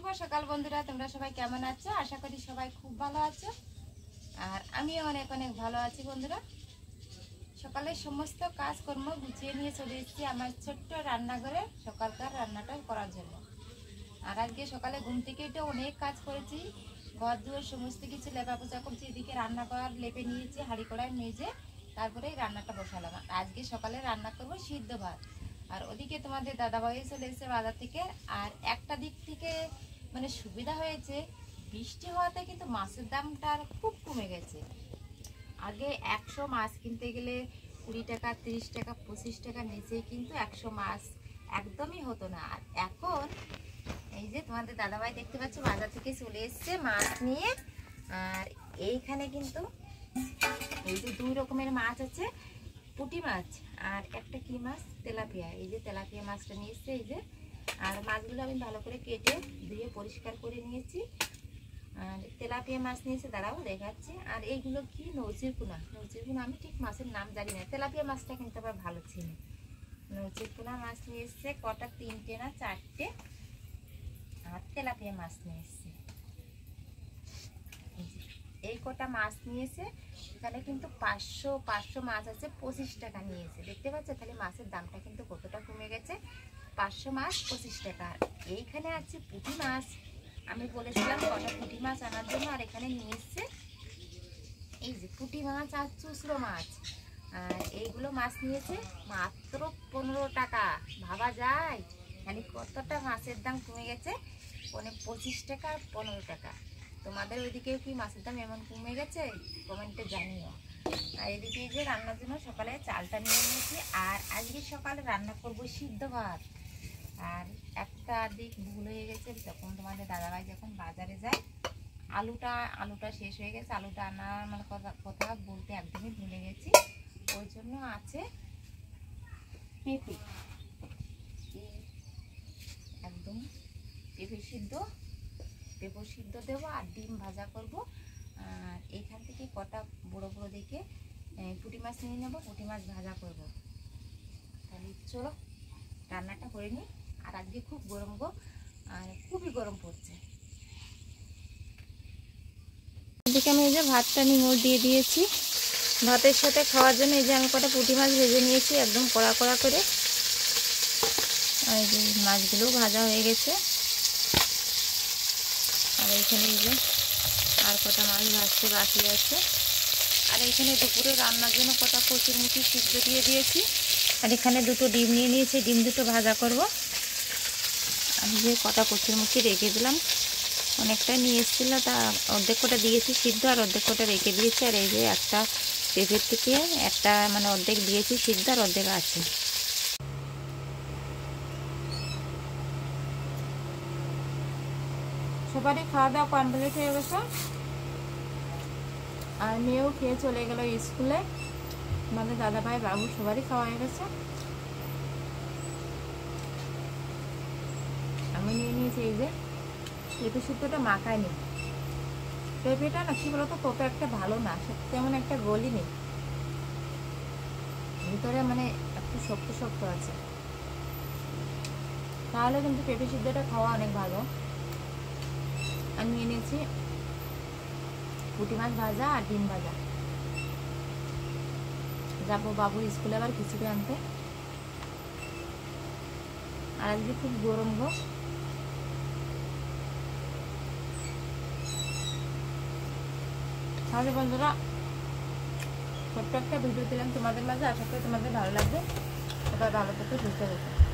শুভ সকাল বন্ধুরা, তোমরা সবাই কেমন আছো? আশা করি সবাই খুব ভালো আছো, আর আমিও অনেক অনেক ভালো আছি। বন্ধুরা, সকালের সমস্ত কাজকর্ম গুছিয়ে নিয়ে চলে এসেছি আমার ছোট্ট রান্নাঘরে সকালকার রান্নাটা করার জন্য। আর আজকে সকালে ঘুম থেকে উঠে অনেক কাজ করেছি, ঘর দুয়ার সমস্ত কিছু লেপা পোছা করছি, এদিকে রান্না করার লেপে নিয়েছি হাঁড়ি কড়াই মেজে, তারপরে রান্নাটা বসালাম। আজকে সকালে রান্না করব সিদ্ধ ভাত। আর ওদিকে তোমাদের দাদাভাই চলে এসেছে বাজার থেকে। আর একটা দিক থেকে মানে সুবিধা হয়েছে, বৃষ্টি হওয়াতে কিন্তু মাছের দামটা খুব কমে গেছে। আগে 100 মাছ কিনতে গেলে 20 টাকা, 30 টাকা, 25 টাকা নিচেই কিন্তু 100 মাছ একদমই হতো না। আর এখন এই যে তোমাদের দাদাভাই দেখতে পাচ্ছ বাজার থেকে চলে এসছে মাছ নিয়ে। আর এইখানে কিন্তু এই যে 2 রকমের মাছ আছে, পুঁটি মাছ আর একটা কি মাছ, তেলাপিয়া। এই যে তেলাপিয়া মাছটা নিয়ে এসছে এই যে। আর মাছগুলো আমি ভালো করে কেটে ধুয়ে পরিষ্কার করে নিয়েছি। আর তেলাপিয়া মাছ নিয়েছে, দাঁড়াও দেখাচ্ছি। আর এইগুলো কি, নৌচিরকুনা। নৌচিরকুনা আমি ঠিক মাছের নাম জানি না, তেলাপিয়া মাছটা কিন্তু আবার ভালো ছিল। নৌচিরকুনা মাছ নিয়ে এসছে কটা, 3টে না 4টে। আর তেলাপিয়া মাছ নিয়ে এসছে এই কটা মাছ নিয়েছে। এখানে কিন্তু 500 মাছ আছে, 25 টাকা নিয়েছে। দেখতে পাচ্ছ তাহলে মাছের দামটা কিন্তু কতটা কমে গেছে। 500 মাছ 25 টাকা। এইখানে আছে পুঁটি মাছ, আমি বলেছিলাম কটা পুঁটি মাছ আনার জন্য। আর এখানে নিয়ে এসছে এই যে পুঁটি মাছ আর চুচড়ো মাছ। আর এইগুলো মাছ নিয়েছে মাত্র 15 টাকা। ভাবা যায় মানে কতটা মাছের দাম কমে গেছে। 25 টাকা আর 15 টাকা। তোমাদের ওইদিকেও কি মাছের দাম এমন কমে গেছে? কমেন্টে জানিও। আর এদিকে যে রান্নার জন্য সকালে চালটা নিয়ে নিয়েছি। আর আজকে সকালে রান্না করব সিদ্ধ ভাত। আর একটা দিক ভুল হয়ে গেছে, যখন তোমাদের দাদাভাই যখন বাজারে যায় আলুটা শেষ হয়ে গেছে। আলুটা আনার মানে কথা বলতে একদমই ভুলে গেছি। ওই জন্য আছে পেঁপে, একদম পেঁপে সিদ্ধ দেবো আর ডিম ভাজা করব। আর এইখান থেকে কটা বড় বড় দেখে পুঁটি মাছ নিয়ে নেবো, পুঁটি মাছ ভাজা করব। তাহলে চলো রান্নাটা করে নিই। আর আজকে খুব গরম গো, আর খুবই গরম পড়ছে। এদিকে আমি এই যে ভাতটা নিমড় দিয়ে দিয়েছি ভাতের সাথে খাওয়ার জন্য। এই যে আমি কটা পুঁটি মাছ ভেজে নিয়েছি একদম কড়া কড়া করে। আর এই যে মাছগুলো ভাজা হয়ে গেছে। আর এইখানে এই যে আর কটা মাছ ভাজতে বাকি আছে। আর এখানে দুপুরে রান্নার জন্য কটা কচুরমুখী সিদ্ধ দিয়ে দিয়েছি। আর এখানে 2টো ডিম নিয়ে নিয়েছি, ডিম 2টো ভাজা করব। আমি যে কটা কচুরমুখী রেখে দিলাম, অনেকটা নিয়ে এসেছিল, তা অর্ধেক কটা দিয়েছি সিদ্ধ আর অর্ধেক কটা রেখে দিয়েছি। আর এই যে একটা পেঁপের থেকে একটা মানে অর্ধেক দিয়েছি সিদ্ধ আর অর্ধেক আছে। সবারই খাওয়া দাওয়া কমপ্লিট হয়ে গেছে। আর মেয়েও খেয়ে চলে গেল স্কুলে। আমাদের দাদাভাই বাবু সবারই খাওয়া হয়ে গেছে। আমি নিয়ে নিয়েছি এই যে পেঁপে সিদ্ধটা মাখায় নি। পেঁপেটা না কি বলতো, কত একটা ভালো না, তেমন একটা গলি নেই, ভিতরে মানে একটু শক্ত শক্ত আছে। তাহলে কিন্তু পেঁপে সিদ্ধটা খাওয়া অনেক ভালো। আর নিয়ে নিয়েছি পুঁটি মাছ ভাজা আর ডিম ভাজা। যাবো বাবুর স্কুলে আবার খিচুড়ি আনতে। আর আজকে খুব গরম গো। তাহলে বন্ধুরা ছোট্ট একটা ভিডিও দিলাম তোমাদের মাঝে, আশা করি তোমাদের ভালো লাগবে। সবাই ভালো থেকে সুস্থ থাকবে।